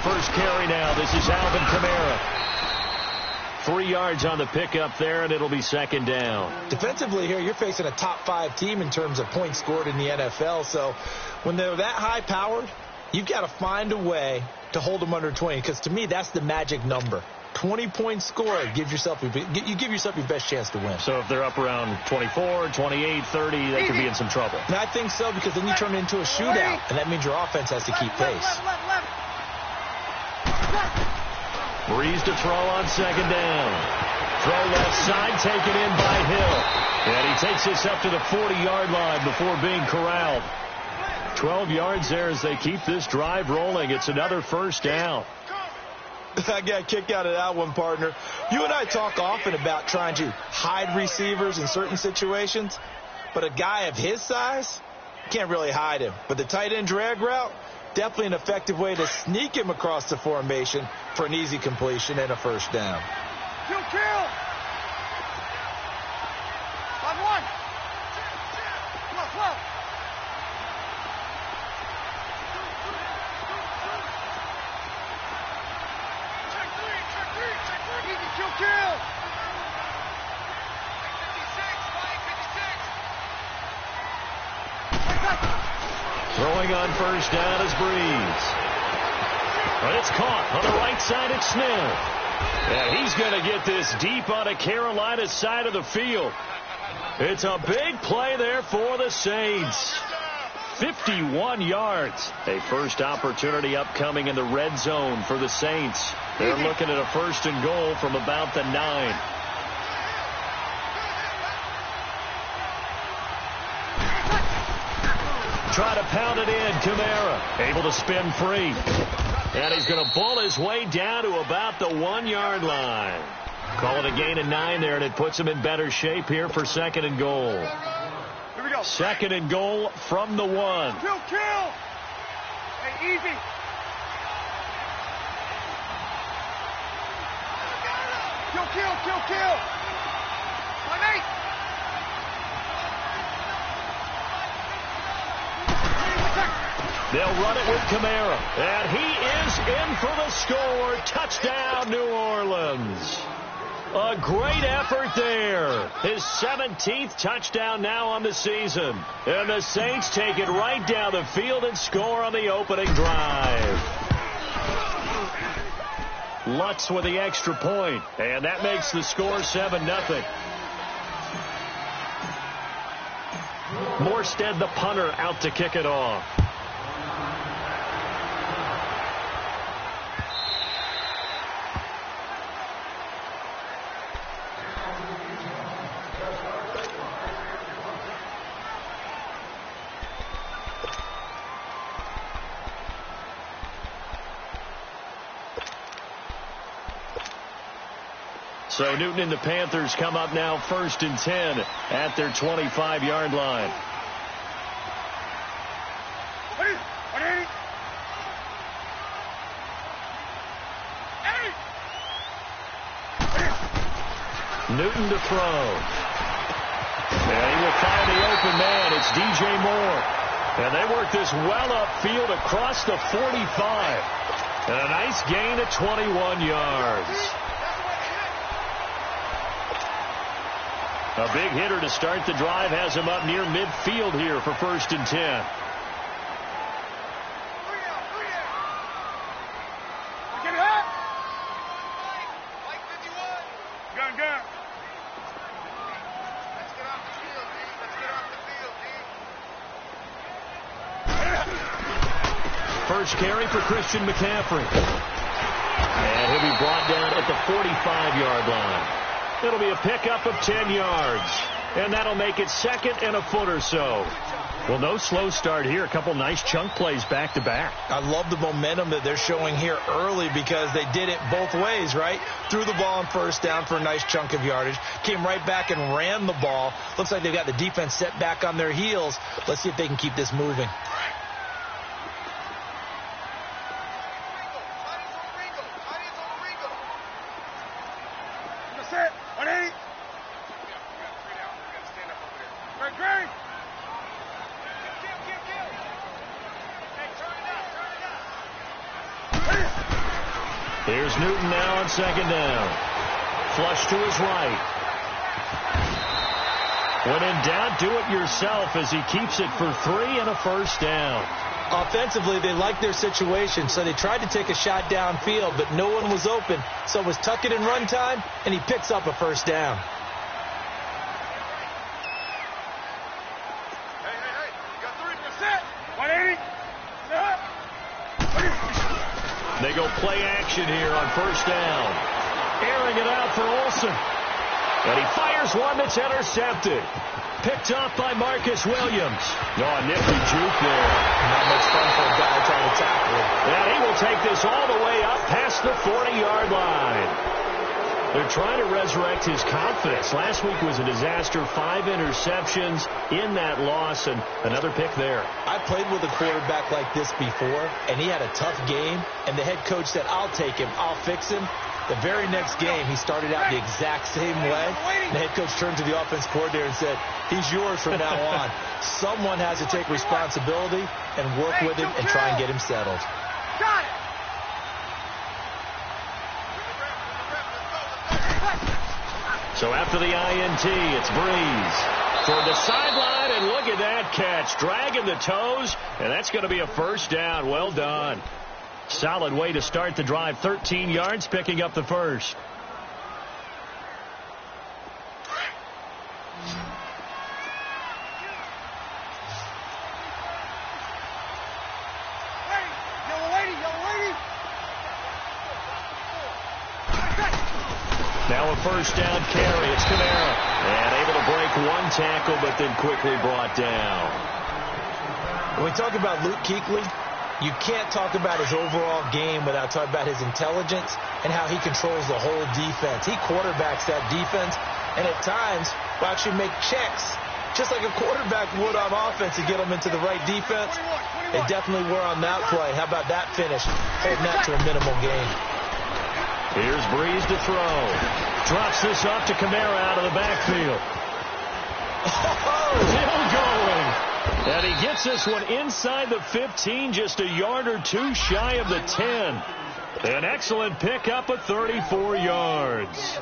first carry now. This is Alvin Kamara. 3 yards on the pickup there, and it'll be second down. Defensively here, you're facing a top-5 team in terms of points scored in the NFL. So when they're that high-powered, you've got to find a way to hold them under 20, because to me, that's the magic number. 20 points scored, you give yourself your best chance to win. So if they're up around 24, 28, 30, they could be in some trouble. And I think so, because then you turn it into a shootout, and that means your offense has to keep pace. Breeze to throw on second down. Throw left side, taken in by Hill. And he takes this up to the 40-yard line before being corralled. 12 yards there as they keep this drive rolling. It's another first down. I got a kick out of that one, partner. You and I talk often about trying to hide receivers in certain situations, but a guy of his size, can't really hide him. But the tight end drag route, definitely an effective way to sneak him across the formation for an easy completion and a first down. Kill! On one! Left! Kill! Throwing on first down is Breeze. But it's caught on the right side. It's Smith. And he's going to get this deep on a Carolina side of the field. It's a big play there for the Saints. 51 yards. A first opportunity upcoming in the red zone for the Saints. They're looking at a 1st and goal from about the 9. Try to pound it in. Kamara able to spin free. And he's going to ball his way down to about the 1-yard line. Call it a gain of 9 there, and it puts him in better shape here for 2nd and goal. Here we go. 2nd and goal from the 1. Kill! Hey, easy. Kill! On 8. They'll run it with Kamara. And he is in for the score. Touchdown, New Orleans. A great effort there. His 17th touchdown now on the season. And the Saints take it right down the field and score on the opening drive. Lutz with the extra point. And that makes the score 7-0. Morstead, the punter, out to kick it off. So Newton and the Panthers come up now 1st and 10 at their 25-yard line. Newton to throw. And he will find the open man. It's DJ Moore. And they work this well upfield across the 45. And a nice gain of 21 yards. A big hitter to start the drive has him up near midfield here for 1st and 10. First carry for Christian McCaffrey. And he'll be brought down at the 45-yard line. It'll be a pickup of 10 yards. And that'll make it 2nd and a foot or so. Well, no slow start here. A couple nice chunk plays back-to-back. I love the momentum that they're showing here early, because they did it both ways, right? Threw the ball on 1st down for a nice chunk of yardage. Came right back and ran the ball. Looks like they've got the defense set back on their heels. Let's see if they can keep this moving. Here's Newton now on second down. Flush to his right. When in doubt, do it yourself as he keeps it for 3 and a first down. Offensively, they liked their situation, so they tried to take a shot downfield, but no one was open. So it was tuck it in run time, and he picks up a first down. Hey, you got 3%. 180. They go play action here on first down. Airing it out for Olsen. And he fires one that's intercepted. Picked off by Marcus Williams. Oh, nifty juke there. Not much fun for a guy trying to tackle him. And he will take this all the way up past the 40-yard line. They're trying to resurrect his confidence. Last week was a disaster. 5 interceptions in that loss, and another pick there. I played with a quarterback like this before, and he had a tough game, and the head coach said, I'll take him, I'll fix him. The very next game, he started out the exact same way. The head coach turned to the offense coordinator and said, he's yours from now on. Someone has to take responsibility and work with him and try and get him settled. Got it. So after the INT, it's Breeze toward the sideline, and look at that catch. Dragging the toes, and that's going to be a first down. Well done. Solid way to start the drive. 13 yards, picking up the first. Yellow lady. Now a first down carry. It's Kamara. And able to break one tackle, but then quickly brought down. When we talk about Luke Kuechly, you can't talk about his overall game without talking about his intelligence and how he controls the whole defense. He quarterbacks that defense, and at times will actually make checks, just like a quarterback would on offense to get them into the right defense. They definitely were on that play. How about that finish? Holding that to a minimal gain. Here's Breeze to throw. Drops this off to Kamara out of the backfield. Still going. And he gets this one inside the 15, just a yard or two shy of the 10. An excellent pickup of 34 yards.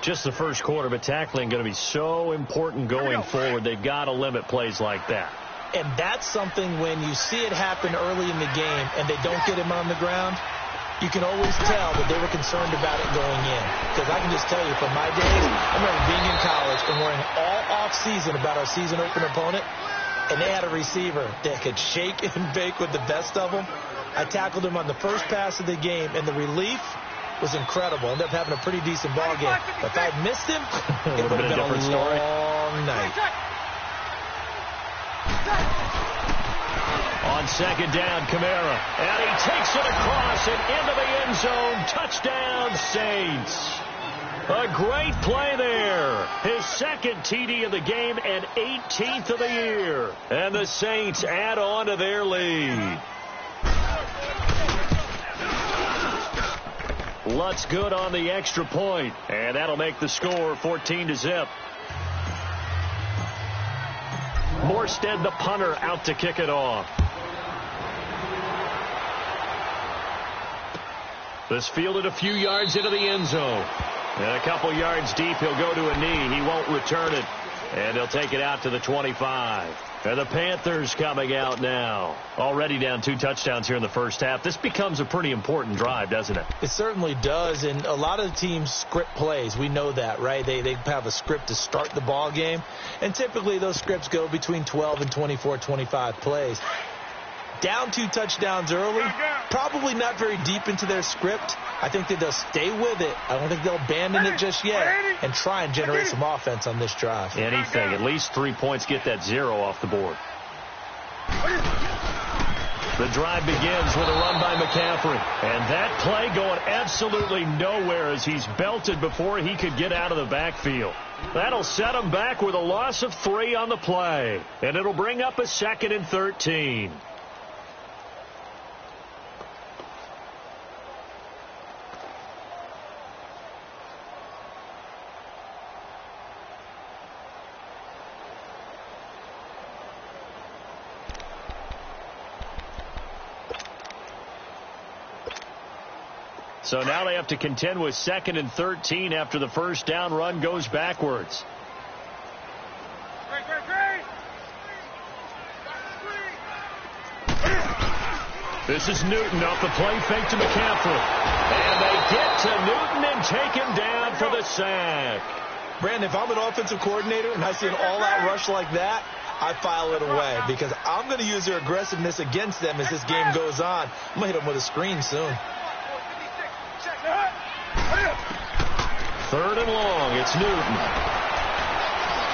Just the first quarter, but tackling going to be so important going forward. They've got to limit plays like that. And that's something when you see it happen early in the game and they don't get him on the ground, you can always tell that they were concerned about it going in. Because I can just tell you from my days, I remember being in college and worrying all off-season about our season opener opponent. And they had a receiver that could shake and bake with the best of them. I tackled him on the first pass of the game, and the relief was incredible. Ended up having a pretty decent ball game. But if I had missed him, it would have been a long night. On second down, Kamara. And he takes it across and into the end zone. Touchdown, Saints. A great play there. His second TD of the game and 18th of the year. And the Saints add on to their lead. Lutz good on the extra point. And that'll make the score 14-0. Morstead, the punter, out to kick it off. This fielded a few yards into the end zone. And a couple yards deep, he'll go to a knee. He won't return it. And he'll take it out to the 25. And the Panthers coming out now. Already down 2 touchdowns here in the first half. This becomes a pretty important drive, doesn't it? It certainly does. And a lot of teams script plays. We know that, right? They have a script to start the ball game. And typically those scripts go between 12 and 24, 25 plays. Down 2 touchdowns early, probably not very deep into their script. I think that they'll stay with it. I don't think they'll abandon it just yet and try and generate some offense on this drive. Anything. At least 3 points, get that 0 off the board. The drive begins with a run by McCaffrey. And that play going absolutely nowhere as he's belted before he could get out of the backfield. That'll set him back with a loss of 3 on the play. And it'll bring up a 2nd and 13. So now they have to contend with 2nd and 13 after the first down run goes backwards. This is Newton off the play fake to McCaffrey. And they get to Newton and take him down for the sack. Brandon, if I'm an offensive coordinator and I see an all-out rush like that, I file it away because I'm going to use their aggressiveness against them as this game goes on. I'm going to hit them with a screen soon. 3rd and long. It's Newton.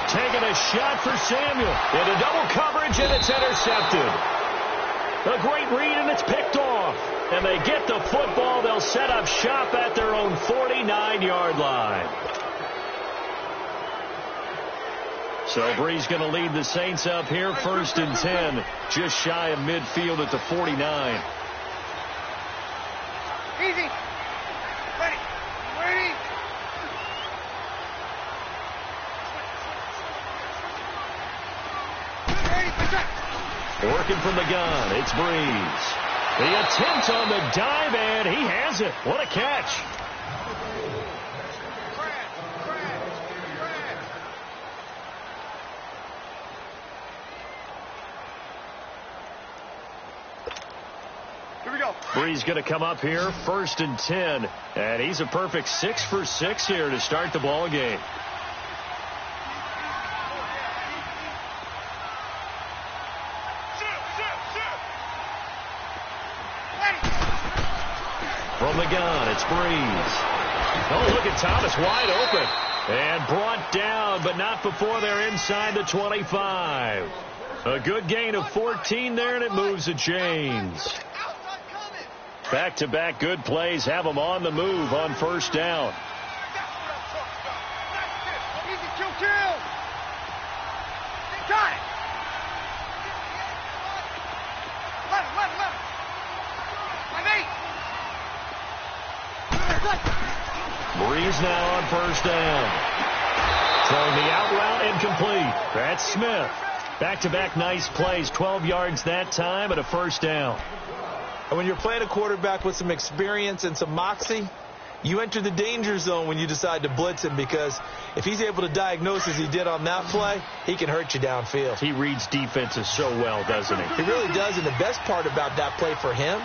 Taking a shot for Samuel. Into double coverage, and it's intercepted. A great read, and it's picked off. And they get the football. They'll set up shop at their own 49-yard line. So Bree's going to lead the Saints up here, 1st and 10, just shy of midfield at the 49. Easy. Ready. Ready. Working from the gun, it's Breeze. The attempt on the dive, and he has it. What a catch. Here we go. Breeze going to come up here, 1st and 10, and he's a perfect 6 for 6 here to start the ball game. From the gun, it's Breeze. Oh, look at Thomas wide open. And brought down, but not before they're inside the 25. A good gain of 14 there, and it moves the chains. Back-to-back good plays have them on the move on 1st down. Easy, kill. Got it. 11. 5-8. Breeze now on 1st down. Throwing the out route incomplete. That's Smith. Back-to-back nice plays. 12 yards that time and a 1st down. And when you're playing a quarterback with some experience and some moxie, you enter the danger zone when you decide to blitz him, because if he's able to diagnose as he did on that play, he can hurt you downfield. He reads defenses so well, doesn't he? He really does, and the best part about that play for him,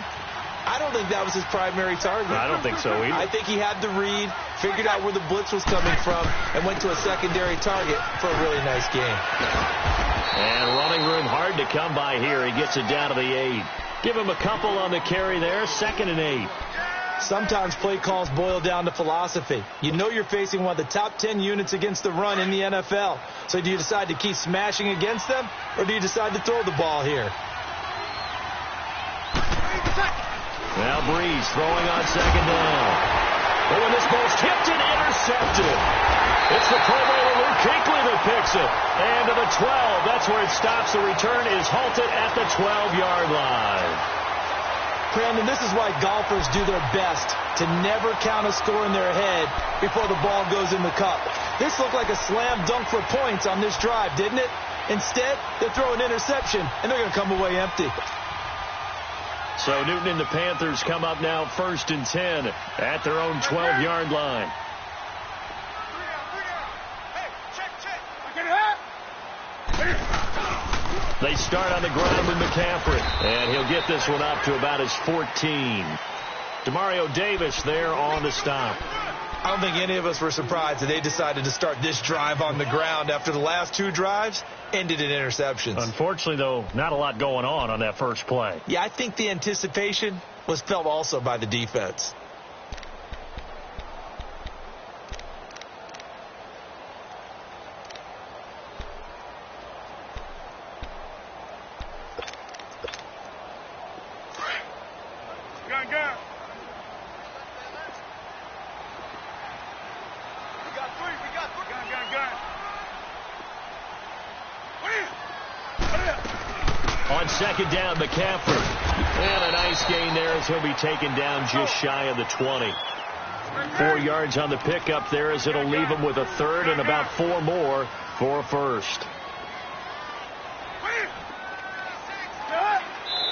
I don't think that was his primary target. I don't think so either. I think he had the read, figured out where the blitz was coming from, and went to a secondary target for a really nice game. And running room hard to come by here. He gets it down to the 8. Give him a couple on the carry there, 2nd and 8. Sometimes play calls boil down to philosophy. You know you're facing one of the top 10 units against the run in the NFL. So do you decide to keep smashing against them, or do you decide to throw the ball here? Now Breeze throwing on 2nd down. Oh, and this ball's tipped and intercepted. It's the Pro Bowler Luke Kuechly that picks it. And to the 12, that's where it stops. The return is halted at the 12-yard line. Brandon, this is why golfers do their best to never count a score in their head before the ball goes in the cup. This looked like a slam dunk for points on this drive, didn't it? Instead, they throw an interception, and they're going to come away empty. So Newton and the Panthers come up now 1st and 10 at their own 12-yard line. They start on the ground with McCaffrey, and he'll get this one up to about his 14. Demario Davis there on the stop. I don't think any of us were surprised that they decided to start this drive on the ground after the last 2 drives ended in interceptions. Unfortunately, though, not a lot going on that first play. Yeah, I think the anticipation was felt also by the defense. Gun. On 2nd down, McCaffrey. And a nice gain there as he'll be taken down just shy of the 20. 4 yards on the pickup there as it'll leave him with a 3rd and about 4 more for a 1st.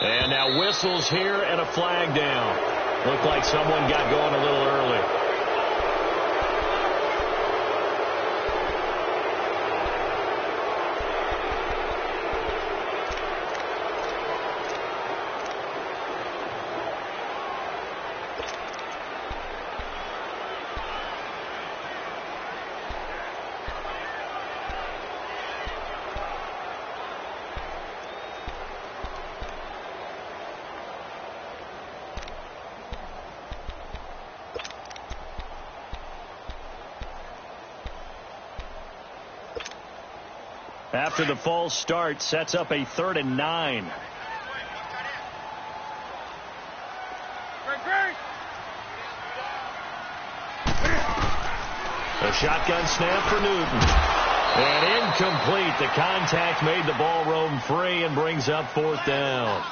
And now whistles here and a flag down. Looked like someone got going a little early. After the false start, sets up a 3rd and 9. A shotgun snap for Newton. And incomplete. The contact made the ball roam free and brings up 4th down.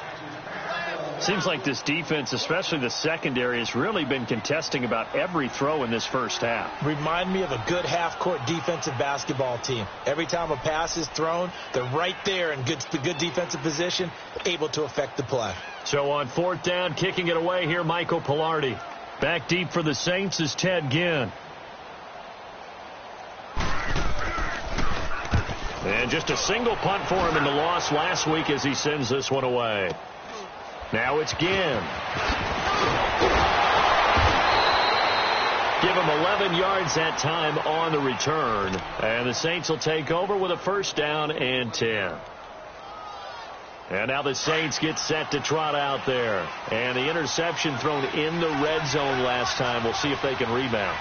Seems like this defense, especially the secondary, has really been contesting about every throw in this first half. Remind me of a good half-court defensive basketball team. Every time a pass is thrown, they're right there in good defensive position, able to affect the play. So on 4th down, kicking it away here, Michael Pilardi. Back deep for the Saints is Ted Ginn. And just a single punt for him in the loss last week as he sends this one away. Now it's Ginn. Give him 11 yards that time on the return. And the Saints will take over with a 1st down and 10. And now the Saints get set to trot out there. And the interception thrown in the red zone last time. We'll see if they can rebound.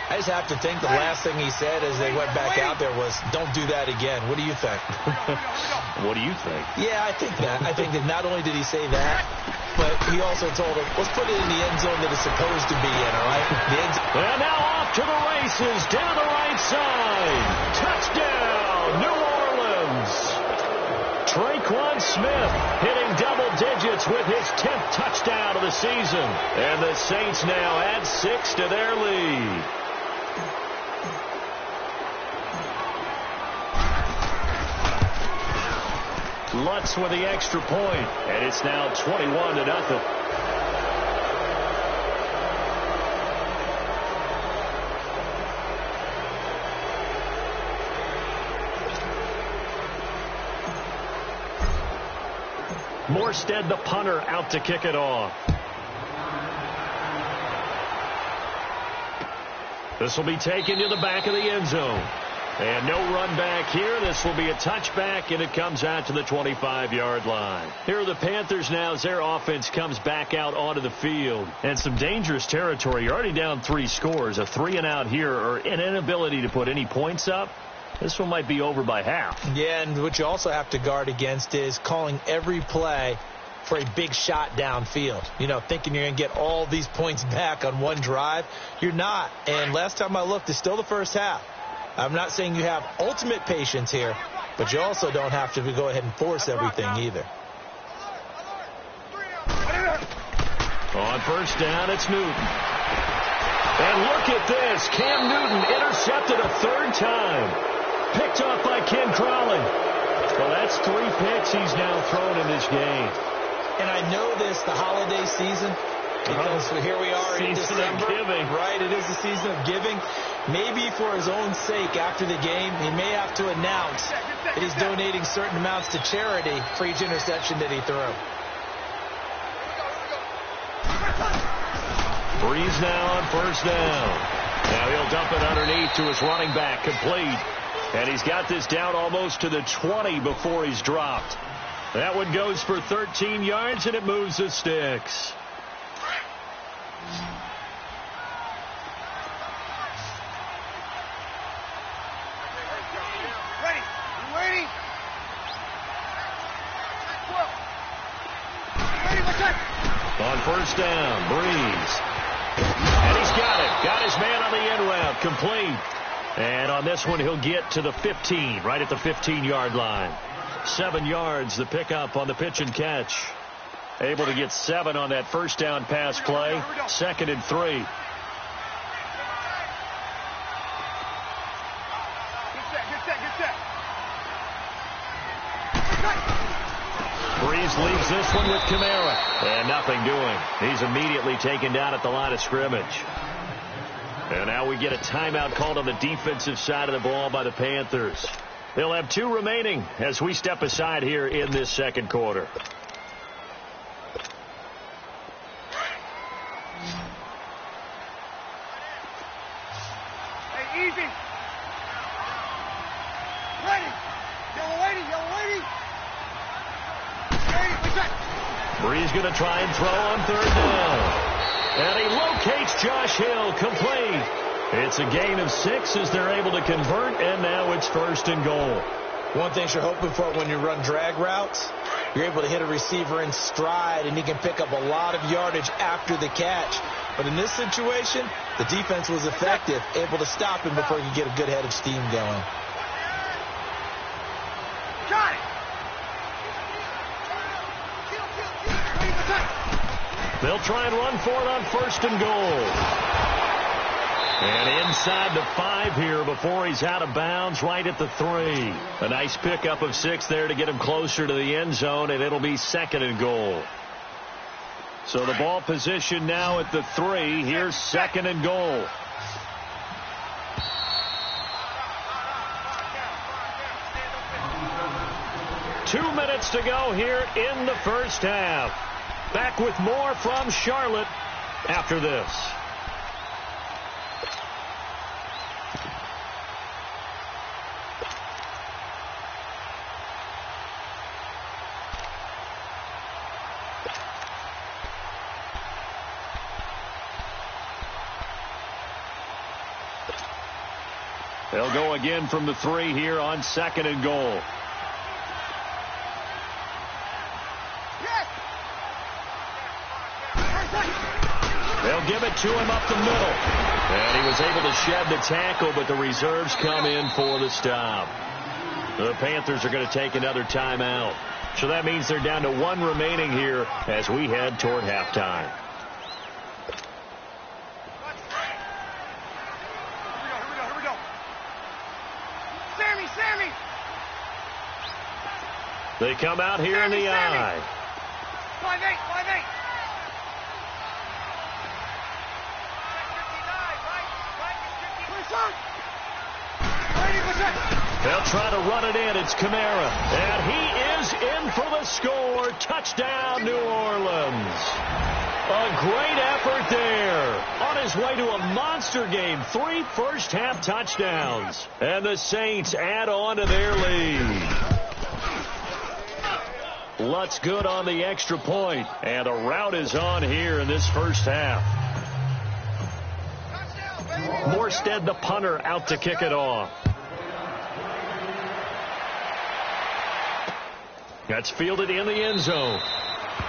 I just have to think the last thing he said as they went back out there was, don't do that again. What do you think? What do you think? Yeah, I think that. I think that not only did he say that, but he also told him, let's put it in the end zone that it's supposed to be in, all right? And now off to the races, down the right side. Touchdown, New Orleans. Traquan Smith hitting double digits with his 10th touchdown of the season. And the Saints now add 6 to their lead. Lutz with the extra point, and it's now 21-0. Morstead, the punter, out to kick it off. This will be taken to the back of the end zone. And no run back here. This will be a touchback, and it comes out to the 25-yard line. Here are the Panthers now as their offense comes back out onto the field. And some dangerous territory. You're already down 3 scores. A 3-and-out here, or an inability to put any points up. This one might be over by half. Yeah, and what you also have to guard against is calling every play for a big shot downfield. You know, thinking you're going to get all these points back on one drive. You're not. And last time I looked, it's still the first half. I'm not saying you have ultimate patience here, but you also don't have to go ahead and force everything either. On 1st down, it's Newton. And look at this. Cam Newton intercepted a 3rd time. Picked off by Ken Crawley. Well, that's 3 picks he's now thrown in this game. And I know this, the holiday season, because here we are in December. Right, it is the season of giving. Maybe for his own sake, after the game, he may have to announce that he's donating certain amounts to charity for each interception that he threw. Breeze now on 1st down. Now he'll dump it underneath to his running back, complete. And he's got this down almost to the 20 before he's dropped. That one goes for 13 yards, and it moves the sticks. On 1st down, Breeze. And he's got it. Got his man on the end route, complete. And on this one, he'll get to the 15, right at the 15-yard line. 7 yards, the pickup on the pitch and catch. Able to get 7 on that 1st down pass play. 2nd and 3. Breeze leaves this one with Kamara. And nothing doing. He's immediately taken down at the line of scrimmage. And now we get a timeout called on the defensive side of the ball by the Panthers. They'll have 2 remaining as we step aside here in this second quarter. Hey, easy. Ready. Yellow lady, yellow lady. Hey, what's that? Breeze going to try and throw on third down. And he locates Josh Hill, complete. It's a gain of 6 as they're able to convert, and now it's 1st and goal. One thing you're hoping for when you run drag routes, you're able to hit a receiver in stride, and he can pick up a lot of yardage after the catch. But in this situation, the defense was effective, able to stop him before he could get a good head of steam going. Got it. They'll try and run for it on 1st and goal. And inside the 5 here before he's out of bounds, right at the 3. A nice pickup of 6 there to get him closer to the end zone, and it'll be 2nd and goal. So the ball position now at the 3. Here's 2nd and goal. Two minutes to go here in the first half. Back with more from Charlotte after this. They'll go again from the 3 here on 2nd and goal. They'll give it to him up the middle. And he was able to shed the tackle, but the reserves come in for the stop. The Panthers are going to take another timeout. So that means they're down to 1 remaining here as we head toward halftime. Here we go. Sammy. They come out here in the eye. 5'8". They'll try to run it in. It's Kamara. And he is in for the score. Touchdown, New Orleans. A great effort there. On his way to a monster game. 3 first-half touchdowns. And the Saints add on to their lead. Lutz good on the extra point. And a rout is on here in this first half. Morstead, the punter, out to kick it off. That's fielded in the end zone.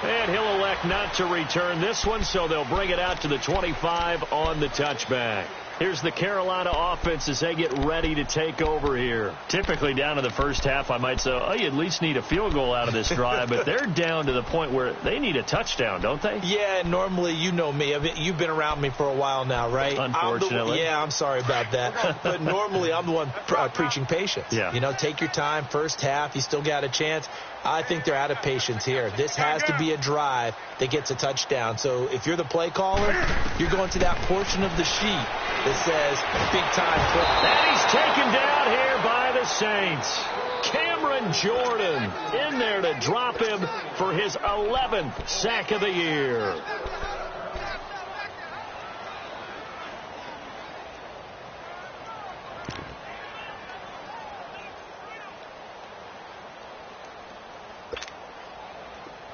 And he'll elect not to return this one, so they'll bring it out to the 25 on the touchback. Here's the Carolina offense as they get ready to take over here. Typically down to the first half, I might say, oh, you at least need a field goal out of this drive, but they're down to the point where they need a touchdown, don't they? Yeah, normally, you know me. I mean, you've been around me for a while now, right? Unfortunately. I'm sorry about that. But normally, I'm the one preaching patience. Yeah. You know, take your time. First half, you still got a chance. I think they're out of patience here. This has to be a drive that gets a touchdown. So if you're the play caller, you're going to that portion of the sheet that says big time play. And he's taken down here by the Saints. Cameron Jordan in there to drop him for his 11th sack of the year.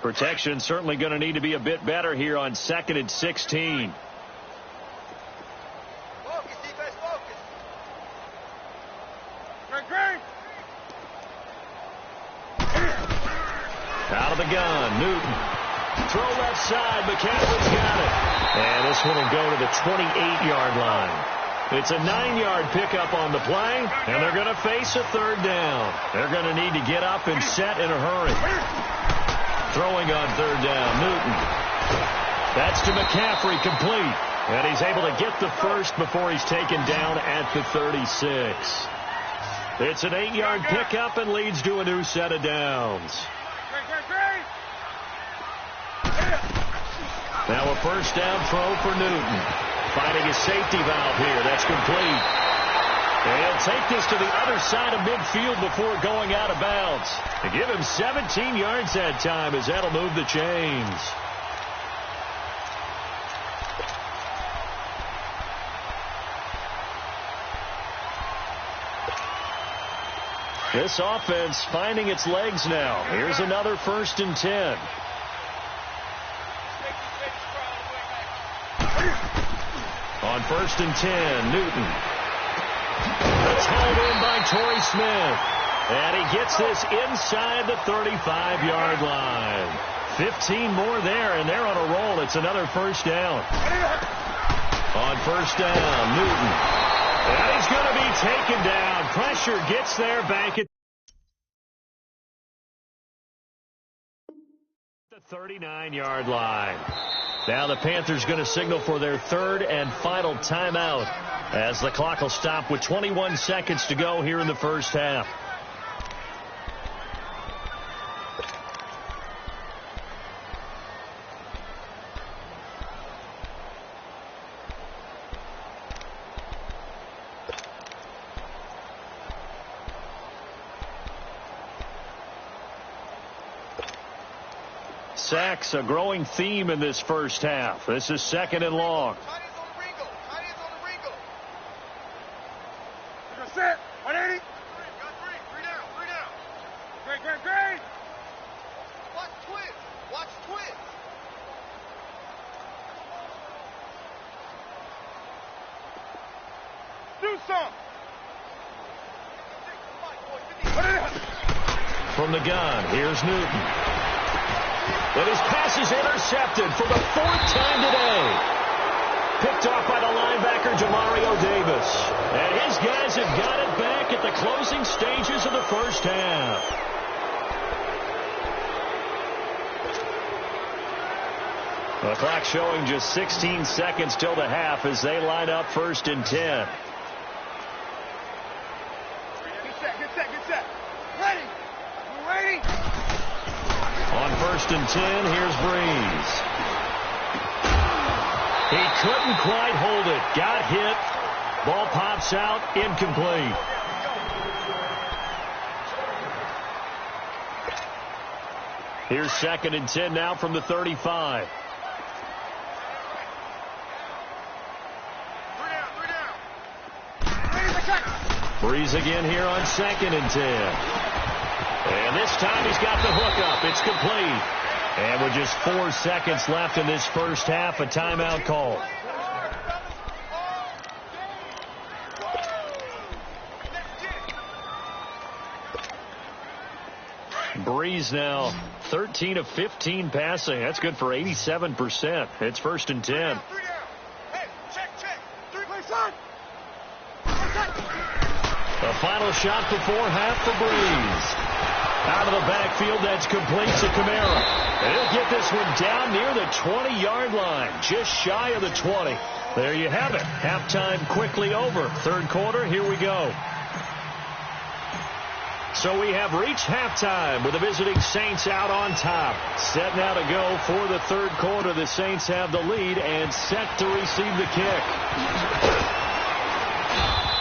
Protection certainly going to need to be a bit better here on 2nd and 16. Focus, defense, focus. Green. Out of the gun, Newton. Throw left side, McCaffrey's got it. And this one will go to the 28-yard line. It's a 9-yard pickup on the play, and they're going to face a 3rd down. They're going to need to get up and set in a hurry. Throwing on 3rd down, Newton. That's to McCaffrey, complete. And he's able to get the first before he's taken down at the 36. It's an 8-yard pickup and leads to a new set of downs. Green. Now a first down throw for Newton. Finding a safety valve here. That's complete. And he'll take this to the other side of midfield before going out of bounds. To give him 17 yards that time, as that'll move the chains. This offense finding its legs now. Here's another 1st and 10. On 1st and 10, Newton. It's hauled in by Torrey Smith. And he gets this inside the 35-yard line. 15 more there, and they're on a roll. It's another 1st down. On 1st down, Newton. And he's going to be taken down. Pressure gets there back at the 39-yard line. Now the Panthers going to signal for their 3rd and final timeout as the clock will stop with 21 seconds to go here in the first half. Sacks, a growing theme in this first half. This is 2nd and long. Tight ends on the wrinkle. Tight ends on the wrinkle. You're going to set. 180. Got three. Three down. Three down. Great, great, great. Watch twins. Watch twins. Do some. From the gun, here's Newton. And his pass is intercepted for the 4th time today. Picked off by the linebacker, Jamario Davis. And his guys have got it back at the closing stages of the first half. The clock showing just 16 seconds till the half as they line up 1st and 10. Get set, get set, get set. Ready. We're ready. On 1st and 10, here's Breeze. He couldn't quite hold it. Got hit. Ball pops out. Incomplete. Here's 2nd and 10 now from the 35. Breeze again here on 2nd and 10. And this time he's got the hook up. It's complete. And with just 4 seconds left in this first half, a timeout call. Breeze now 13 of 15 passing. That's good for 87%. It's 1st and 10. Hey, check, check. 3-play son. The final shot before half for Breeze. Out of the backfield, that's complete to Kamara. And he'll get this one down near the 20-yard line, just shy of the 20. There you have it. Halftime quickly over. 3rd quarter, here we go. So we have reached halftime with the visiting Saints out on top. Set now to go for the 3rd quarter. The Saints have the lead and set to receive the kick.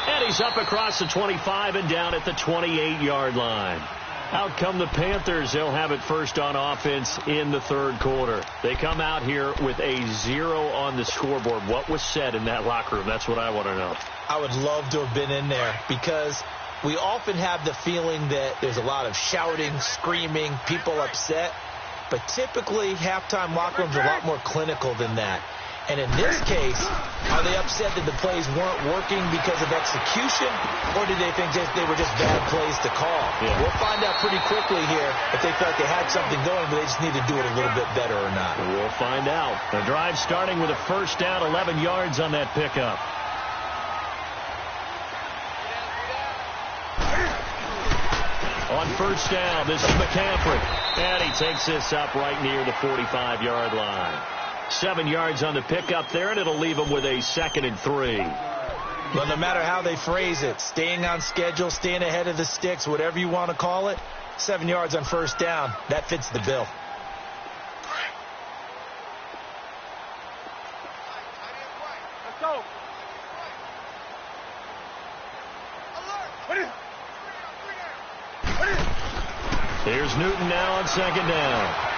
And he's up across the 25 and down at the 28-yard line. Out come the Panthers. They'll have it first on offense in the 3rd quarter. They come out here with a 0 on the scoreboard. What was said in that locker room? That's what I want to know. I would love to have been in there because we often have the feeling that there's a lot of shouting, screaming, people upset. But typically, halftime locker rooms are a lot more clinical than that. And in this case, are they upset that the plays weren't working because of execution, or did they think they were just bad plays to call? Yeah. We'll find out pretty quickly here if they felt they had something going, but they just need to do it a little bit better or not. We'll find out. The drive starting with a first down, 11 yards on that pickup. On first down, this is McCaffrey. And he takes this up right near the 45-yard line. 7 yards on the pickup there, and it'll leave them with a 2nd and 3. Well, no matter how they phrase it, staying on schedule, staying ahead of the sticks, whatever you want to call it, 7 yards on first down, that fits the bill. Here's Newton now on second down.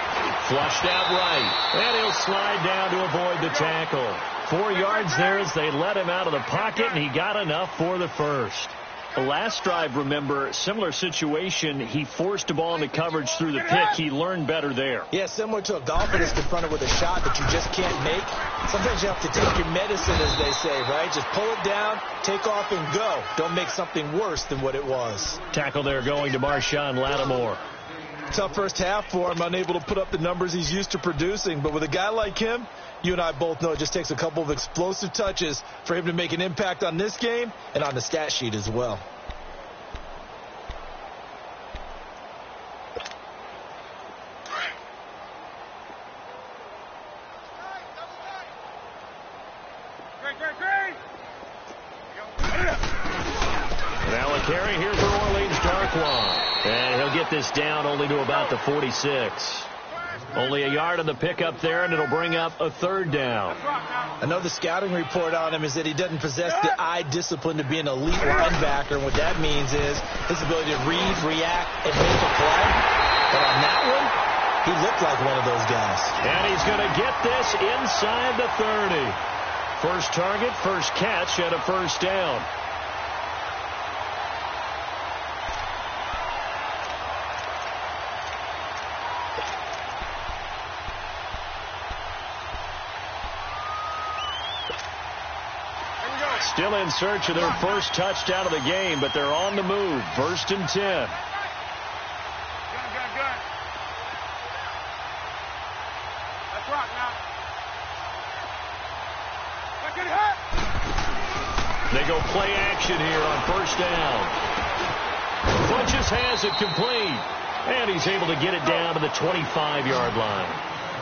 Flushed out right. And he'll slide down to avoid the tackle. 4 yards there as they let him out of the pocket, and he got enough for the first. The last drive, remember, similar situation. He forced the ball into coverage through the pick. He learned better there. Yeah, similar to a golfer that's confronted with a shot that you just can't make. Sometimes you have to take your medicine, as they say, right? Just pull it down, take off, and go. Don't make something worse than what it was. Tackle there going to Marshawn Lattimore. Tough first half for him, unable to put up the numbers he's used to producing. But with a guy like him, you and I both know it just takes a couple of explosive touches for him to make an impact on this game and on the stat sheet as well. Now a carry here for Orleans Darkwa. And he'll get this down only to about the 46. Only a yard on the pickup there, and it'll bring up a third down. I know the scouting report on him is that he doesn't possess the eye discipline to be an elite linebacker. And what that means is his ability to read, react, and make a play. But on that one, he looked like one of those guys. And he's going to get this inside the 30. First target, first catch, and a first down. Still in search of their first touchdown of the game, but they're on the move. First and 10. Good. Let's rock now. Let's get hit. They go play action here on first down. Funches has it complete. And he's able to get it down to the 25-yard line.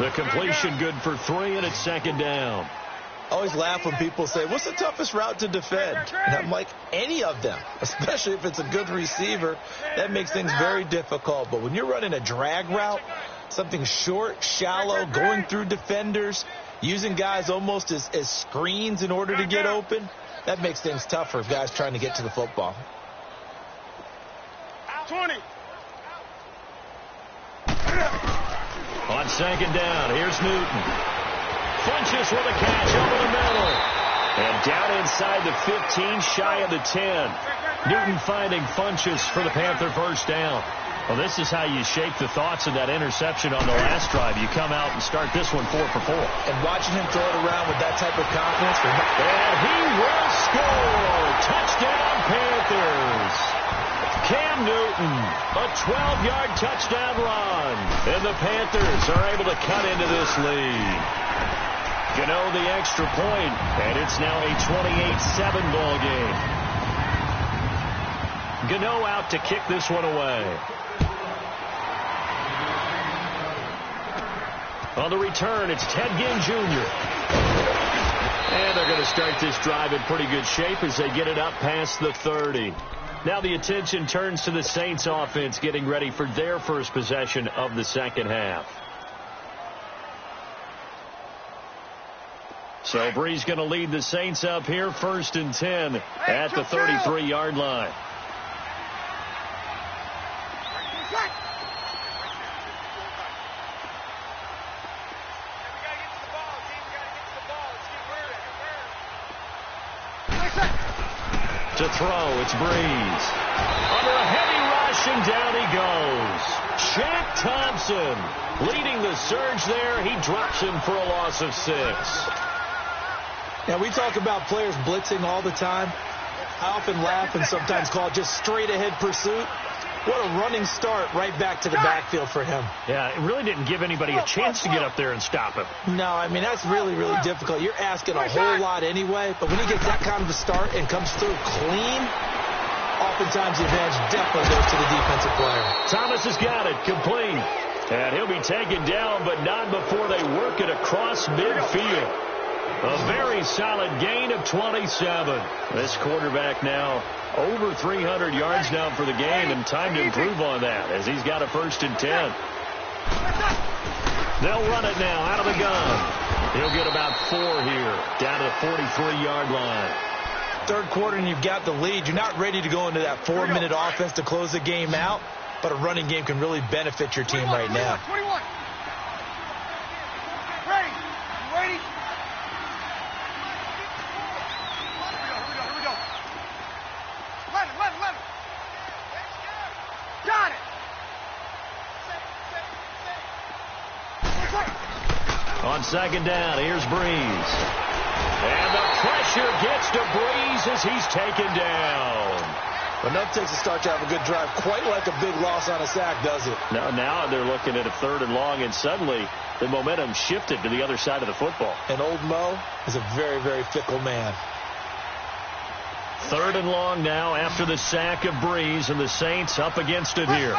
The completion good for 3, and it's second down. I always laugh when people say, what's the toughest route to defend? And I'm like, any of them, especially if it's a good receiver. That makes things very difficult. But when you're running a drag route, something short, shallow, going through defenders, using guys almost as screens in order to get open, that makes things tougher for guys trying to get to the football. 20. On second down, here's Newton. Funches with a catch over the middle. And down inside the 15, shy of the 10. Newton finding Funches for the Panther first down. Well, this is how you shake the thoughts of that interception on the last drive. You come out and start this one 4 for 4. And watching him throw it around with that type of confidence. And he will score. Touchdown, Panthers. Cam Newton, a 12-yard touchdown run. And the Panthers are able to cut into this lead. Gano the extra point, and it's now a 28-7 ball game. Gano out to kick this one away. On the return, it's Ted Ginn Jr. And they're going to start this drive in pretty good shape as they get it up past the 30. Now the attention turns to the Saints offense getting ready for their first possession of the second half. So Bree's going to lead the Saints up here, first and 10 at the 33-yard line. To throw, it's Breeze. Under a heavy rush, and down he goes. Shaq Thompson leading the surge there. He drops him for a loss of 6. Now, we talk about players blitzing all the time. I often laugh and sometimes call it just straight-ahead pursuit. What a running start right back to the backfield for him. Yeah, it really didn't give anybody a chance to get up there and stop him. No, I mean, that's really, really difficult. You're asking a whole lot anyway, but when he gets that kind of a start and comes through clean, oftentimes the advantage definitely goes to the defensive player. Thomas has got it, complete. And he'll be taken down, but not before they work it across midfield. A very solid gain of 27. This quarterback now over 300 yards now for the game, and time to improve on that as he's got a first and 10. They'll run it now out of the gun. He'll get about 4 here, down to the 43-yard line. third quarter and you've got the lead. You're not ready to go into that 4-minute offense to close the game out, but a running game can really benefit your team right now. 21. Ready? You ready? Here we go. Let him. Got it. On second down, here's Breeze. And the pressure gets to Breeze as he's taken down. Enough takes to start to have a good drive. Quite like a big loss on a sack, does it? Now they're looking at a 3rd and long, and suddenly the momentum shifted to the other side of the football. And old Mo is a very, very fickle man. 3rd and long now after the sack of Breeze, and the Saints up against it here.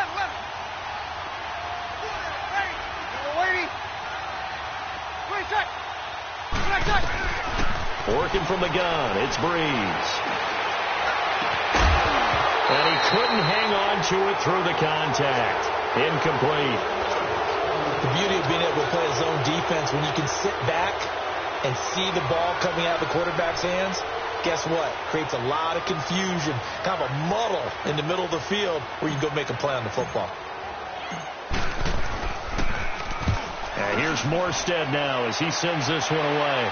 Working from the gun, it's Breeze. And he couldn't hang on to it through the contact. Incomplete. The beauty of being able to play a zone defense, when you can sit back and see the ball coming out of the quarterback's hands, guess what? Creates a lot of confusion, kind of a muddle in the middle of the field where you can go make a play on the football. And here's Morstead now as he sends this one away.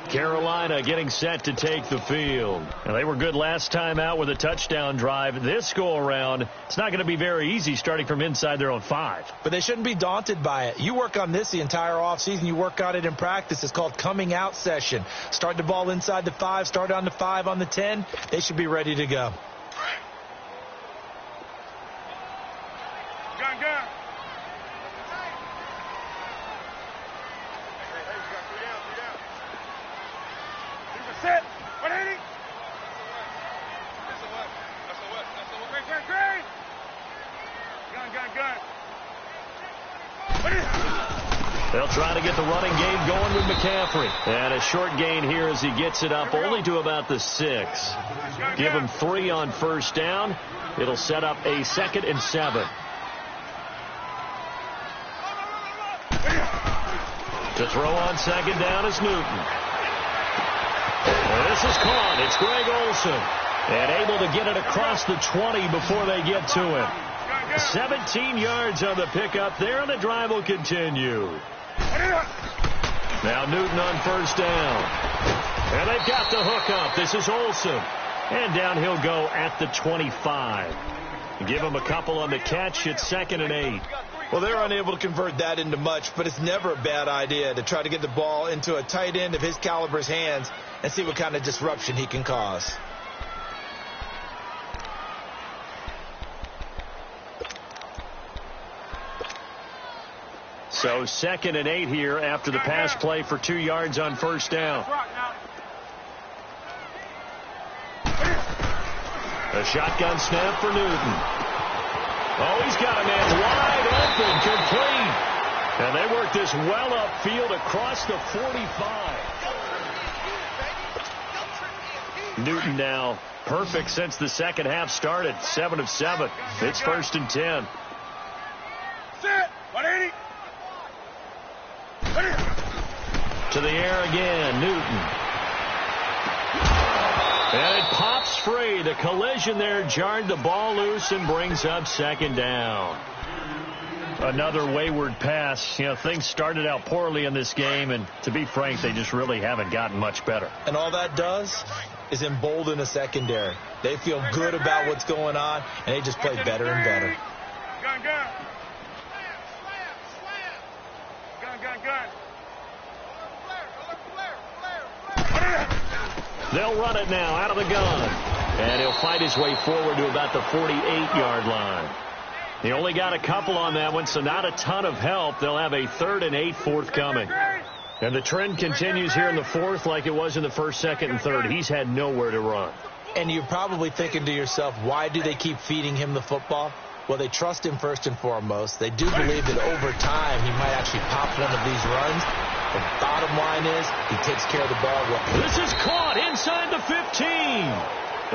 Carolina getting set to take the field. And they were good last time out with a touchdown drive. This go-around, it's not going to be very easy starting from inside their own 5. But they shouldn't be daunted by it. You work on this the entire offseason. You work on it in practice. It's called coming out session. Start the ball inside the 5, start on the 5, on the 10. They should be ready to go. Gun. Set. 180. That's the what? Great. Gun. They'll try to get the running game going with McCaffrey. And a short gain here as he gets it up only to about the 6. Give him 3 on first down. It'll set up a 2nd and 7. To throw on second down is Newton. This is caught. It's Greg Olsen. And able to get it across the 20 before they get to him. 17 yards on the pickup there, and the drive will continue. Now Newton on first down. And they've got the hook up. This is Olsen. And down he'll go at the 25. Give him a couple on the catch. It's 2nd and 8. Well, they're unable to convert that into much, but it's never a bad idea to try to get the ball into a tight end of his caliber's hands and see what kind of disruption he can cause. So 2nd and 8 here after the pass play for 2 yards on first down. A shotgun snap for Newton. Oh, he's got a man wide open, complete. And they work this well upfield across the 45. Newton now perfect since the second half started. 7 of 7. It's 1st and 10. Set. 180. To the air again, Newton. And it pops free. The collision there jarred the ball loose and brings up 2nd down. Another wayward pass. You know, things started out poorly in this game, and to be frank, they just really haven't gotten much better. And all that does is embolden a secondary. They feel good about what's going on, and they just play better and better. Gun. They'll run it now out of the gun. And he'll fight his way forward to about the 48-yard line. He only got a couple on that one, so not a ton of help. They'll have a 3rd and 8 forthcoming. And the trend continues here in the 4th like it was in the 1st, 2nd, and 3rd. He's had nowhere to run. And you're probably thinking to yourself, why do they keep feeding him the football? Well, they trust him first and foremost. They do believe that over time he might actually pop one of these runs. The bottom line is he takes care of the ball well. This is caught inside the 15.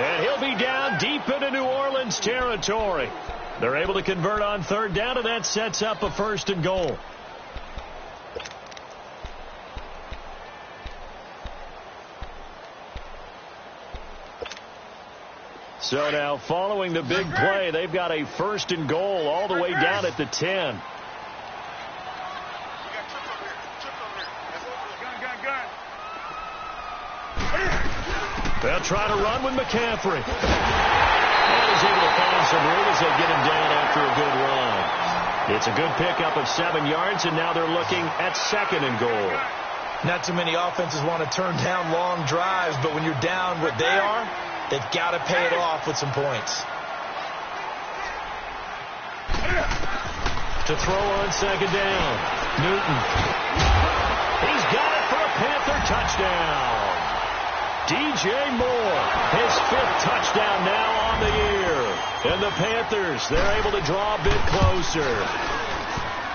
And he'll be down deep into New Orleans territory. They're able to convert on 3rd down, and that sets up a 1st and goal. So now following the big play, they've got a 1st and goal all the way down at the 10. They'll try to run with McCaffrey. And he's able to find some room as they get him down after a good run. It's a good pickup of 7 yards, and now they're looking at 2nd and goal. Not too many offenses want to turn down long drives, but when you're down what they are, they've got to pay it off with some points. To throw on 2nd down. Newton. He's got it for a Panther touchdown. DJ Moore, his 5th touchdown now on the year. And the Panthers, they're able to draw a bit closer.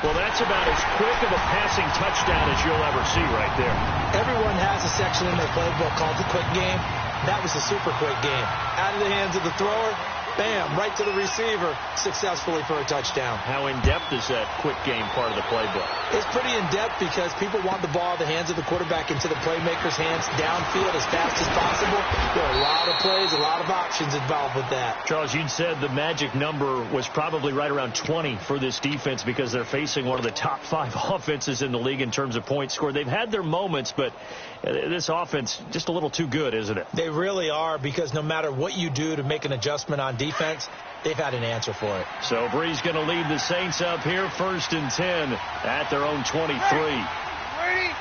Well, that's about as quick of a passing touchdown as you'll ever see right there. Everyone has a section in their playbook called the quick game. That was a super quick game. Out of the hands of the thrower, bam, right to the receiver, successfully for a touchdown. How in-depth is that quick game part of the playbook? It's pretty in-depth because people want the ball in the hands of the quarterback into the playmaker's hands downfield as fast as possible. There are a lot of plays, a lot of options involved with that. Charles, you'd said the magic number was probably right around 20 for this defense because they're facing one of the top 5 offenses in the league in terms of points scored. They've had their moments, but this offense just a little too good, isn't it? They really are, because no matter what you do to make an adjustment on defense, they've had an answer for it. So Bree's going to lead the Saints up here 1st and 10 at their own 23. Ready?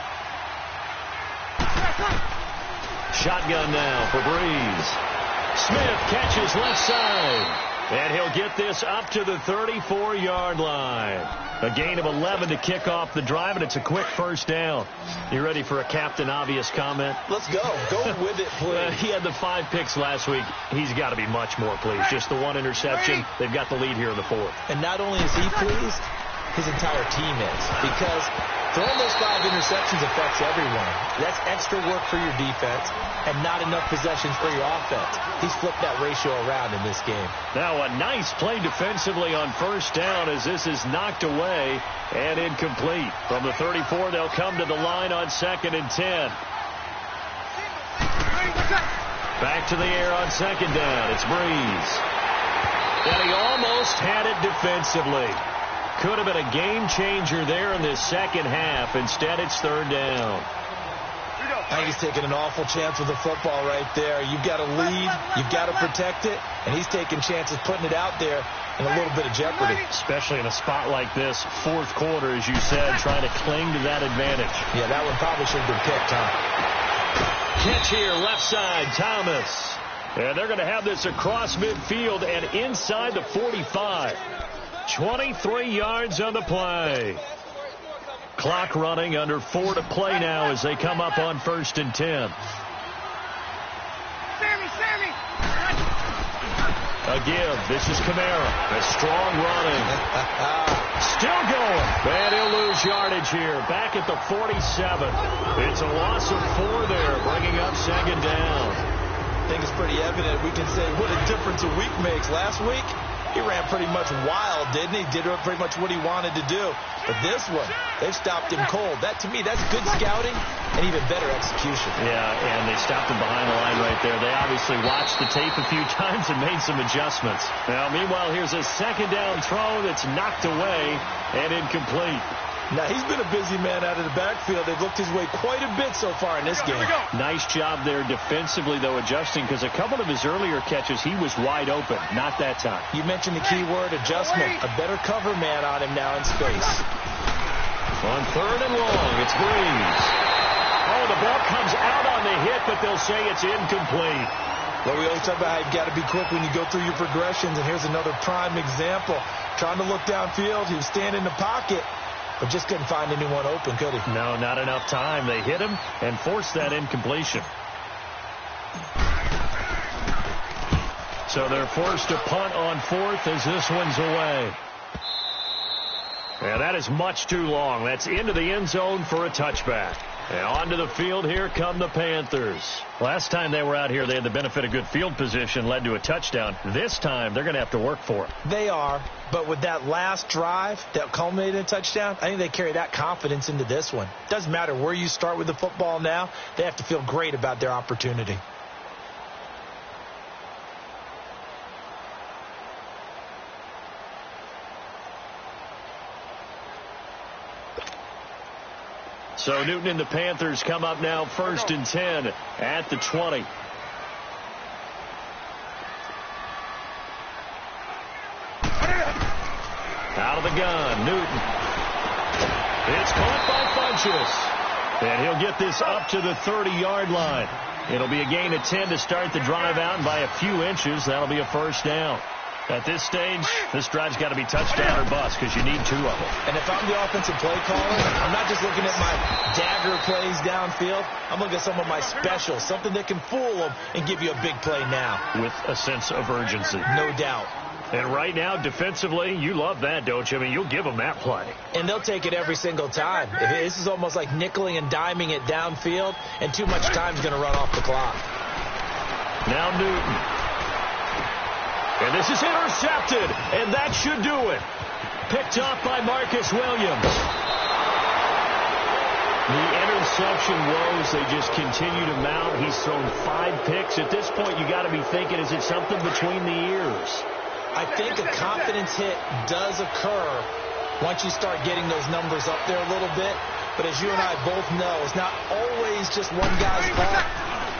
Shotgun now for Breeze. Smith catches left side. And he'll get this up to the 34-yard line. A gain of 11 to kick off the drive, and it's a quick 1st down. You ready for a Captain Obvious comment? Let's go. Go with it, please. He had the 5 picks last week. He's got to be much more pleased. Just the 1 interception. They've got the lead here in the 4th. And not only is he pleased, his entire team is. Because throwing those 5 interceptions affects everyone. That's extra work for your defense and not enough possessions for your offense. He's flipped that ratio around in this game. Now a nice play defensively on 1st down as this is knocked away and incomplete. From the 34, they'll come to the line on 2nd and 10. Back to the air on 2nd down. It's Breeze. And he almost had it defensively. Could have been a game changer there in this 2nd half. Instead, it's 3rd down. I think he's taking an awful chance with the football right there. You've got to lead, you've got to protect it, and he's taking chances putting it out there in a little bit of jeopardy. Especially in a spot like this, 4th quarter, as you said, trying to cling to that advantage. Yeah, that one probably should have been picked, huh? Catch here, left side, Thomas. And they're going to have this across midfield and inside the 45. 23 yards on the play. Clock running, under 4 to play now as they come up on 1st and 10. Sammy! A give. This is Kamara. A strong running. Still going. And he'll lose yardage here. Back at the 47. It's a loss of 4 there, bringing up 2nd down. I think it's pretty evident. We can say what a difference a week makes. Last week, he ran pretty much wild, didn't he? Did pretty much what he wanted to do. But this one, they've stopped him cold. That, to me, that's good scouting and even better execution. Yeah, and they stopped him behind the line right there. They obviously watched the tape a few times and made some adjustments. Now, meanwhile, here's a 2nd down throw that's knocked away and incomplete. Now, he's been a busy man out of the backfield. They've looked his way quite a bit so far in this game. Nice job there defensively, though, adjusting, because a couple of his earlier catches, he was wide open. Not that time. You mentioned the key word, adjustment. A better cover man on him now in space. On 3rd and long, it's Breeze. Oh, the ball comes out on the hit, but they'll say it's incomplete. Well, we always talk about how you've got to be quick when you go through your progressions, and here's another prime example. Trying to look downfield, he was standing in the pocket, but just couldn't find anyone open, could he? No, not enough time. They hit him and forced that incompletion. So they're forced to punt on 4th as this one's away. And that is much too long. That's into the end zone for a touchback. And onto the field, here come the Panthers. Last time they were out here, they had the benefit of good field position, led to a touchdown. This time, they're going to have to work for it. They are, but with that last drive that culminated in a touchdown, I think they carry that confidence into this one. Doesn't matter where you start with the football now, they have to feel great about their opportunity. So Newton and the Panthers come up now 1st and 10 at the 20. Out of the gun, Newton. It's caught by Funchess. And he'll get this up to the 30-yard line. It'll be a gain of 10 to start the drive out, and by a few inches, that'll be a first down. At this stage, this drive's got to be touchdown or bust because you need 2 of them. And if I'm the offensive play caller, I'm not just looking at my dagger plays downfield. I'm looking at some of my specials, something that can fool them and give you a big play now. With a sense of urgency. No doubt. And right now, defensively, you love that, don't you? I mean, you'll give them that play. And they'll take it every single time. This is almost like nickeling and diming it downfield, and too much time's going to run off the clock. Now Newton. And this is intercepted, and that should do it. Picked off by Marcus Williams. The interception woes, they just continue to mount. He's thrown 5 picks. At this point, you got to be thinking, is it something between the ears? I think a confidence hit does occur once you start getting those numbers up there a little bit. But as you and I both know, it's not always just one guy's fault.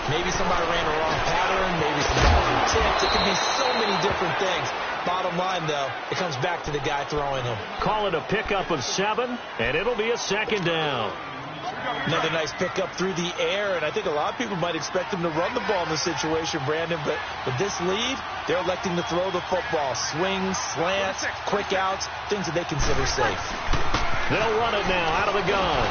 Maybe somebody ran a wrong pattern. Maybe some balls were tipped. It can be so many different things. Bottom line, though, it comes back to the guy throwing them. Call it a pickup of 7, and it'll be a 2nd down. Another nice pickup through the air, and I think a lot of people might expect him to run the ball in this situation, Brandon, but with this lead, they're electing to throw the football. Swings, slants, quick outs, things that they consider safe. They'll run it now out of the gun.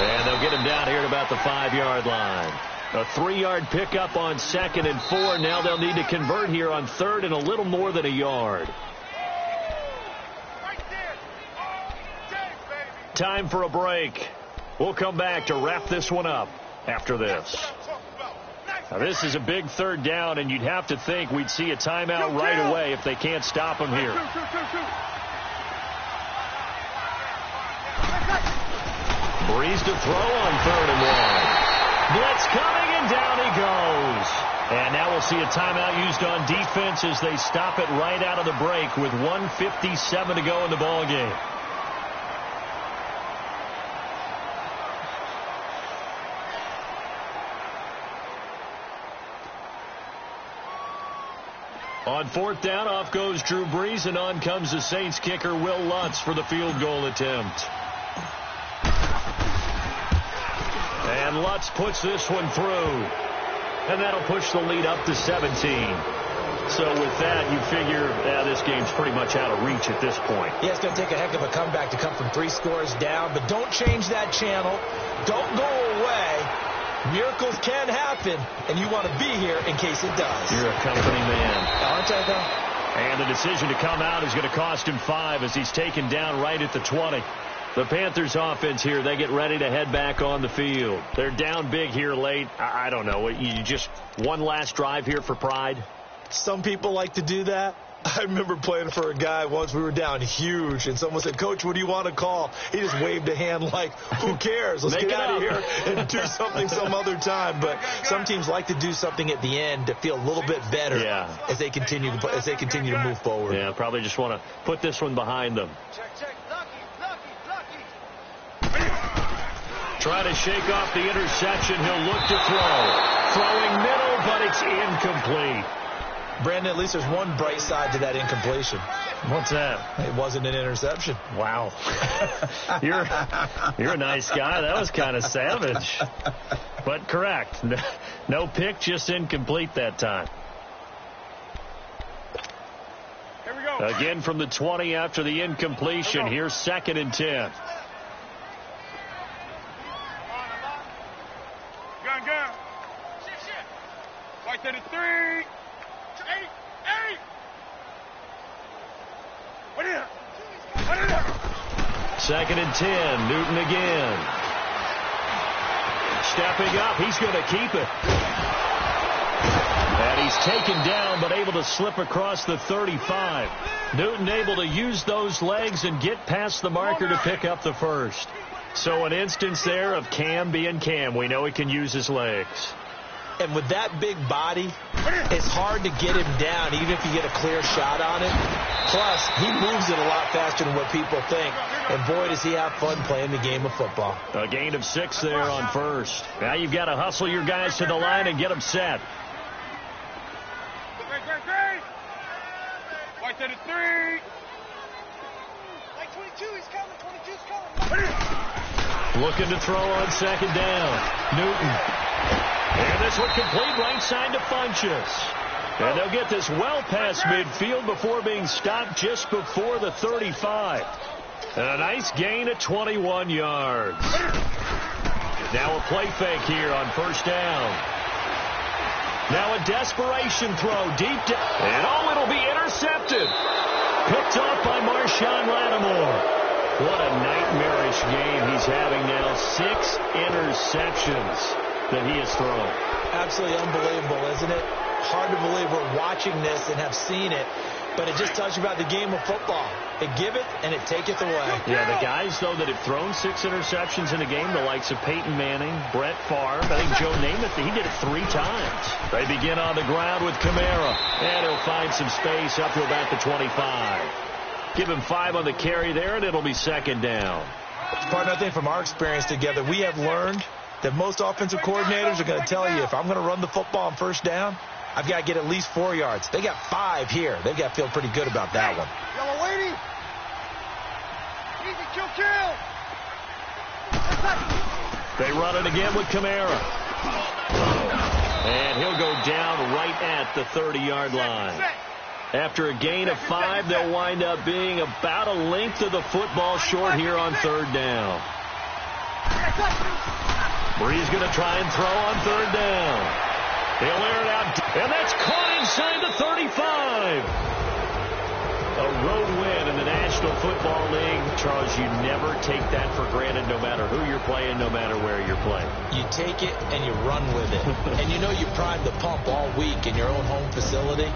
And they'll get him down here at about the 5-yard line. A 3-yard pickup on 2nd and 4. Now they'll need to convert here on 3rd and a little more than a yard. Time for a break. We'll come back to wrap this one up after this. Now, this is a big 3rd down, and you'd have to think we'd see a timeout right away if they can't stop him here. Breeze to throw on 3rd and 1. Blitz coming, and down he goes. And now we'll see a timeout used on defense as they stop it right out of the break with 1:57 to go in the ball game. On 4th down, off goes Drew Brees, and on comes the Saints kicker Will Lutz for the field goal attempt. And Lutz puts this one through. And that'll push the lead up to 17. So with that, you figure this game's pretty much out of reach at this point. Yeah, it's going to take a heck of a comeback to come from 3 scores down. But don't change that channel. Don't go away. Miracles can happen, and you want to be here in case it does. You're a company man. Aren't I, though? And the decision to come out is going to cost him 5 as he's taken down right at the 20. The Panthers offense here, they get ready to head back on the field. They're down big here late. I don't know. You just one last drive here for pride? Some people like to do that. I remember playing for a guy once. We were down huge, and someone said, "Coach, what do you want to call?" He just waved a hand like, who cares? Let's get out of here and do something some other time. But some teams like to do something at the end to feel a little bit better as they continue to move forward. Yeah, probably just want to put this one behind them. Try to shake off the interception. He'll look to throw. Throwing middle, but it's incomplete. Brandon, at least there's one bright side to that incompletion. What's that? It wasn't an interception. Wow. You're a nice guy. That was kind of savage. But correct. No pick, just incomplete that time. Here we go. Again from the 20 after the incompletion. Here's 2nd and 10. Gun. Right to the 3. 8. What is it? 2nd and 10. Newton again. Stepping up. He's going to keep it. And he's taken down, but able to slip across the 35. Newton able to use those legs and get past the marker to pick up the first. So an instance there of Cam being Cam. We know he can use his legs. And with that big body, it's hard to get him down, even if you get a clear shot on it. Plus, he moves it a lot faster than what people think. And boy, does he have fun playing the game of football. A gain of 6 there on first. Now you've got to hustle your guys to the line and get them set. Great. White to the 3. Like 22, he's coming. 22's coming. Looking to throw on second down. Newton. And this one complete right side to Funchess. And they'll get this well past midfield before being stopped just before the 35. And a nice gain of 21 yards. Now a play fake here on first down. Now a desperation throw deep down. And it'll be intercepted. Picked off by Marshawn Lattimore. What a nightmarish game he's having now. 6 interceptions that he has thrown. Absolutely unbelievable, isn't it? Hard to believe we're watching this and have seen it, but it just tells you about the game of football. It give it and it taketh away. Yeah, the guys, though, that have thrown 6 interceptions in a game, the likes of Peyton Manning, Brett Favre, I think Joe Namath, he did it 3 times. They begin on the ground with Kamara, and he'll find some space up to about the 25. Give him 5 on the carry there, and it'll be second down. Partner, I think from our experience together, we have learned that most offensive coordinators are going to tell you, if I'm going to run the football on first down, I've got to get at least 4 yards. They got 5 here. They've got to feel pretty good about that one. Yellow waiting. Easy, kill. They run it again with Kamara. And he'll go down right at the 30-yard line. After a gain of 5, they'll wind up being about a length of the football short here on third down. Bree's going to try and throw on third down. They'll air it out, and that's caught inside the 35. A road win in the National Football League. Charles, you never take that for granted, no matter who you're playing, no matter where you're playing. You take it and you run with it. And you know you prime the pump all week in your own home facility.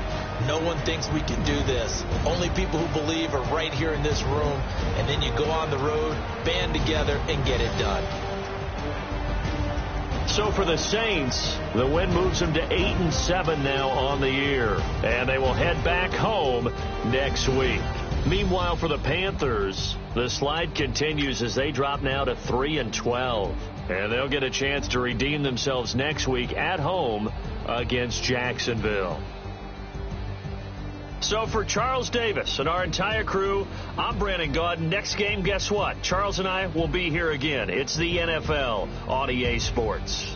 No one thinks we can do this. Only people who believe are right here in this room. And then you go on the road, band together, and get it done. So for the Saints, the win moves them to 8-7 now on the year. And they will head back home next week. Meanwhile, for the Panthers, the slide continues as they drop now to 3-12. And they'll get a chance to redeem themselves next week at home against Jacksonville. So for Charles Davis and our entire crew, I'm Brandon Gaudin. Next game, guess what? Charles and I will be here again. It's the NFL on EA Sports.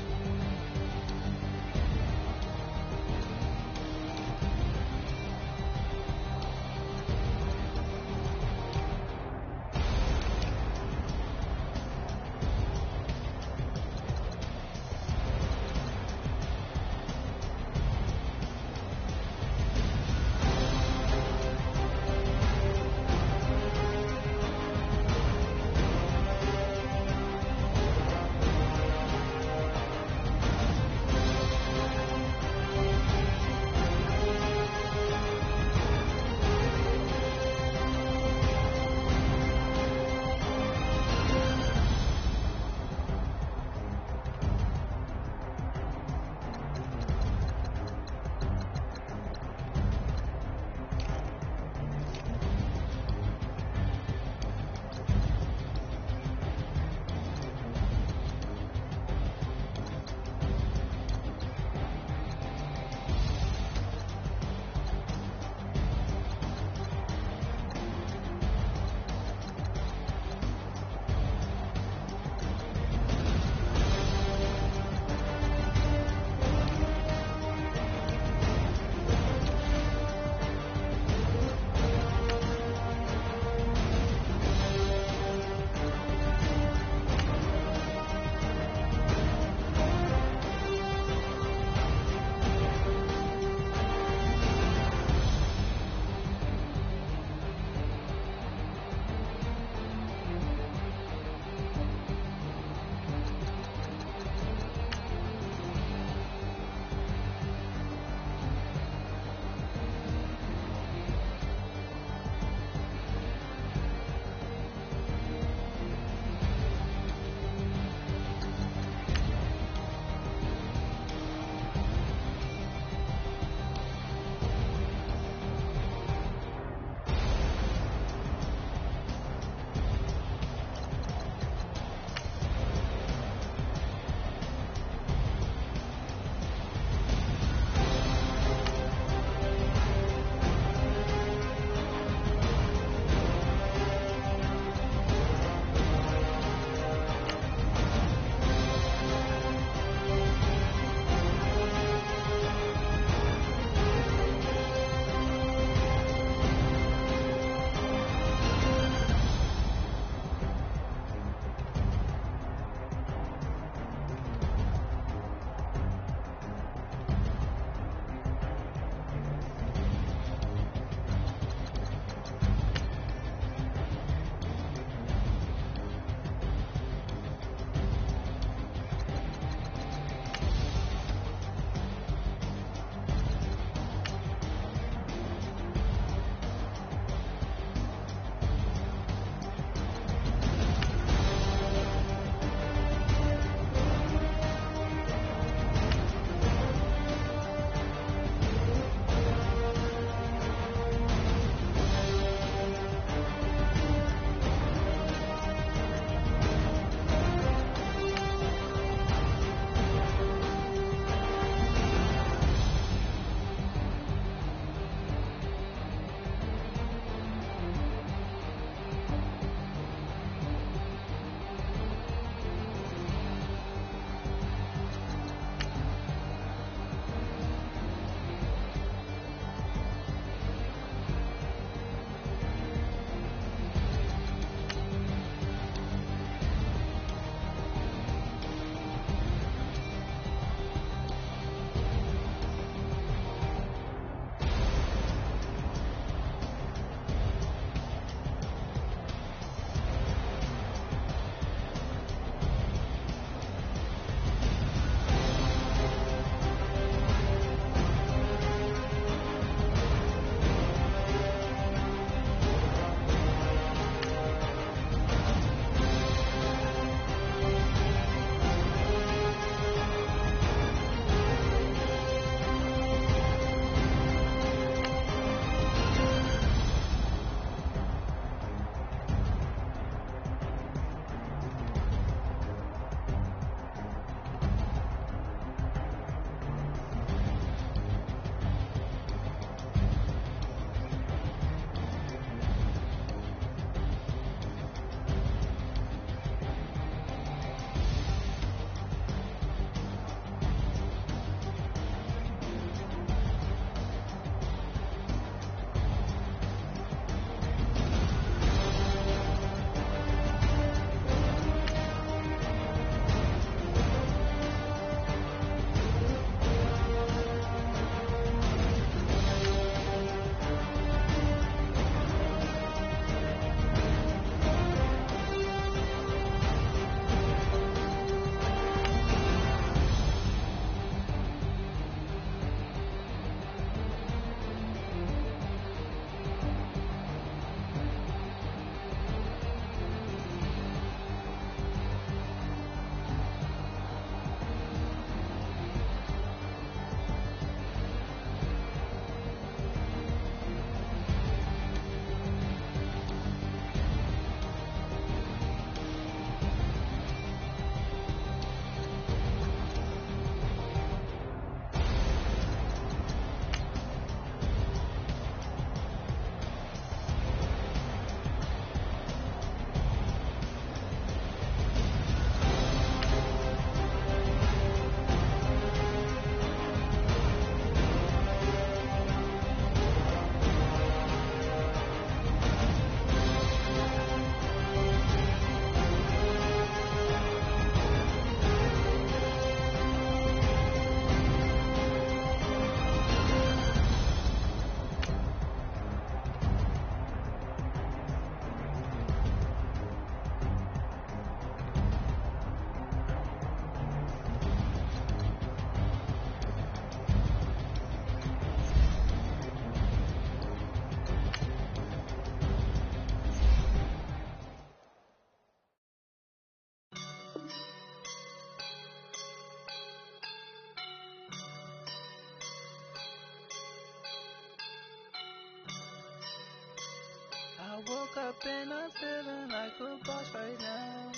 woke up and I'm feeling like a boss right now.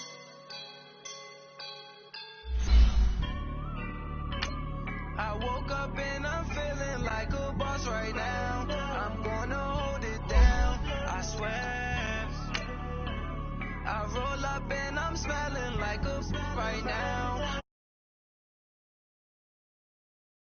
I woke up and I'm feeling like a boss right now. I'm gonna hold it down, I swear. I roll up and I'm smelling like a right now.